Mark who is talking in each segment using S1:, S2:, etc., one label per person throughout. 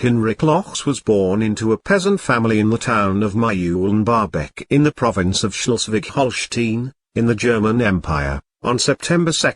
S1: Hinrich Lohse was born into a peasant family in the town of Mühlenbarbeck in the province of Schleswig-Holstein, in the German Empire, on September 2,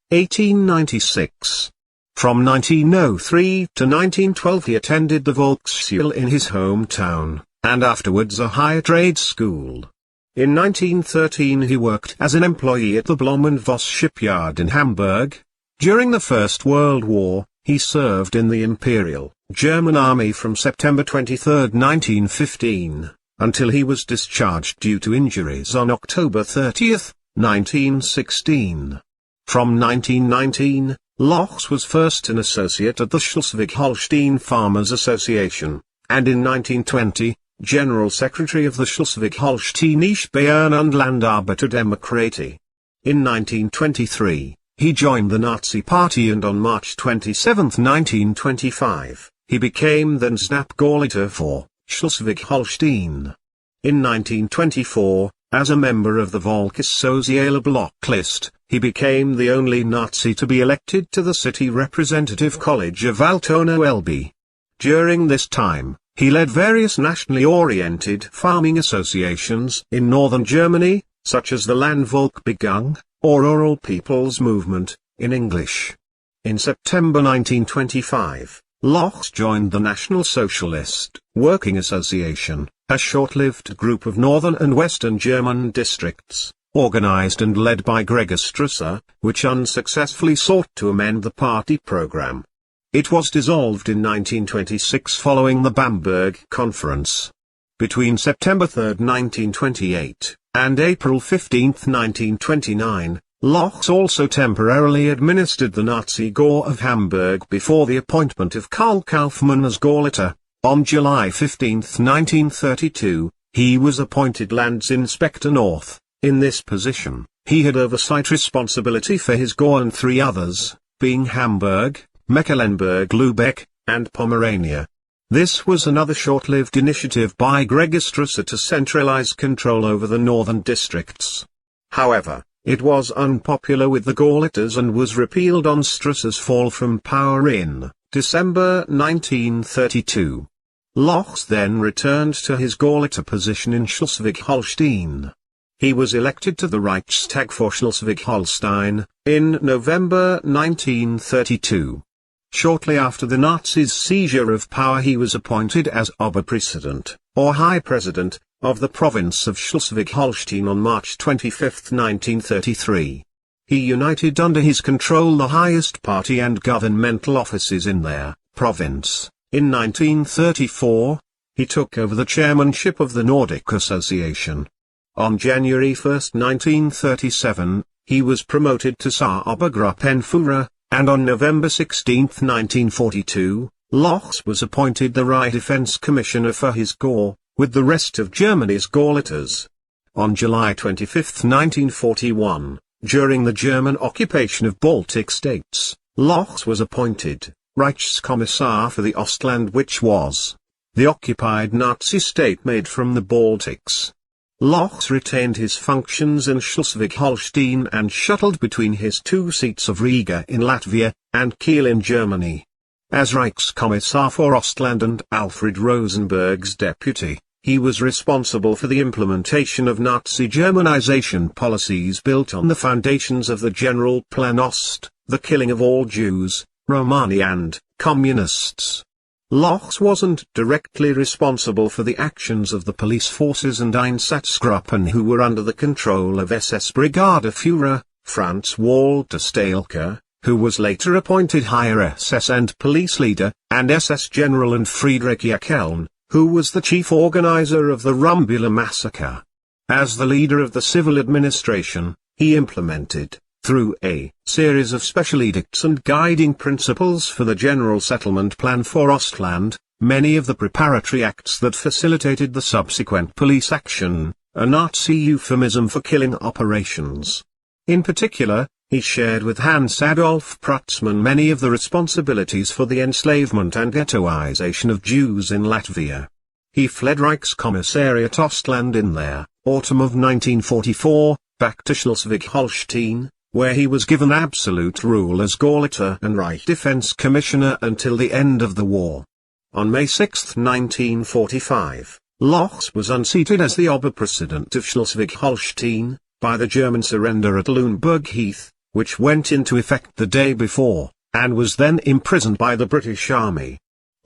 S1: 1896. From 1903 to 1912 he attended the Volksschule in his hometown, and afterwards a higher trade school. In 1913 he worked as an employee at the Blohm & Voss shipyard in Hamburg. During the First World War, he served in the Imperial German Army from September 23, 1915, until he was discharged due to injuries on October 30, 1916. From 1919, Lohse was first an associate at the Schleswig-Holstein Farmers Association, and in 1920, General Secretary of the Schleswig-Holsteinische Bauern- und Landarbeiterdemokratie. In 1923, he joined the Nazi Party, and on March 27, 1925, he became then Stabsgauleiter for Schleswig-Holstein. In 1924, as a member of the Volkssoziale Block list, he became the only Nazi to be elected to the City Representative College of Altona-Elbe. During this time, he led various nationally oriented farming associations in northern Germany, such as the Landvolksbewegung, or Rural People's Movement, in English. In September 1925, Lohse joined the National Socialist Working Association, a short-lived group of northern and western German districts, organized and led by Gregor Strasser, which unsuccessfully sought to amend the party program. It was dissolved in 1926 following the Bamberg Conference. Between September 3, 1928, and April 15, 1929, Lohse also temporarily administered the Nazi Gau of Hamburg before the appointment of Karl Kaufmann as Gauleiter. On July 15, 1932, he was appointed Landsinspector North. In this position, he had oversight responsibility for his Gau and three others, being Hamburg, Mecklenburg-Lübeck, and Pomerania. This was another short-lived initiative by Gregor Strasser to centralize control over the northern districts. However, it was unpopular with the Gauleiters and was repealed on Strasser's fall from power in December 1932. Lohse then returned to his Gauleiter position in Schleswig-Holstein. He was elected to the Reichstag for Schleswig-Holstein in November 1932. Shortly after the Nazis' seizure of power, he was appointed as Oberpräsident, or High President, of the province of Schleswig-Holstein on March 25, 1933. He united under his control the highest party and governmental offices in their province. In 1934, he took over the chairmanship of the Nordic Association. On January 1, 1937, he was promoted to Saar-Obergruppenführer, and on November 16, 1942, Lohse was appointed the Reich Defense Commissioner for his Gau, with the rest of Germany's Gauleiters. On July 25, 1941, during the German occupation of Baltic states, Lohse was appointed Reichskommissar for the Ostland, which was the occupied Nazi state made from the Baltics. Lohse retained his functions in Schleswig-Holstein and shuttled between his two seats of Riga in Latvia, and Kiel in Germany. As Reichskommissar for Ostland and Alfred Rosenberg's deputy, he was responsible for the implementation of Nazi Germanization policies built on the foundations of the General Plan Ost, the killing of all Jews, Romani and Communists. Lohse wasn't directly responsible for the actions of the police forces and Einsatzgruppen who were under the control of SS Brigadeführer, Franz Walter Staelke, who was later appointed higher SS and police leader, and SS General, and Friedrich Jeckeln, who was the chief organizer of the Rumbula massacre. As the leader of the civil administration, he implemented, through a series of special edicts and guiding principles for the General Settlement Plan for Ostland, many of the preparatory acts that facilitated the subsequent police action, a Nazi euphemism for killing operations. In particular, he shared with Hans Adolf Prutzmann many of the responsibilities for the enslavement and ghettoization of Jews in Latvia. He fled Reichskommissariat Ostland in the autumn of 1944, back to Schleswig-Holstein, where he was given absolute rule as Gauleiter and Reich Defense Commissioner until the end of the war. On May 6, 1945, Lohse was unseated as the Oberpresident of Schleswig-Holstein, by the German surrender at Lüneburg Heath, which went into effect the day before, and was then imprisoned by the British Army.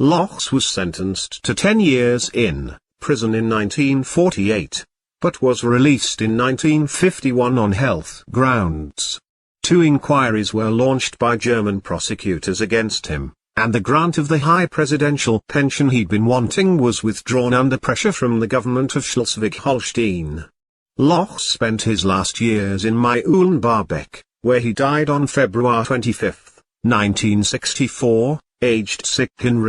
S1: Lohse was sentenced to 10 years in prison in 1948, but was released in 1951 on health grounds. 2 inquiries were launched by German prosecutors against him, and the grant of the high presidential pension he'd been wanting was withdrawn under pressure from the government of Schleswig-Holstein. Lohse spent his last years in Mühlenbarbeck, where he died on February 25, 1964, aged 6. Hinrich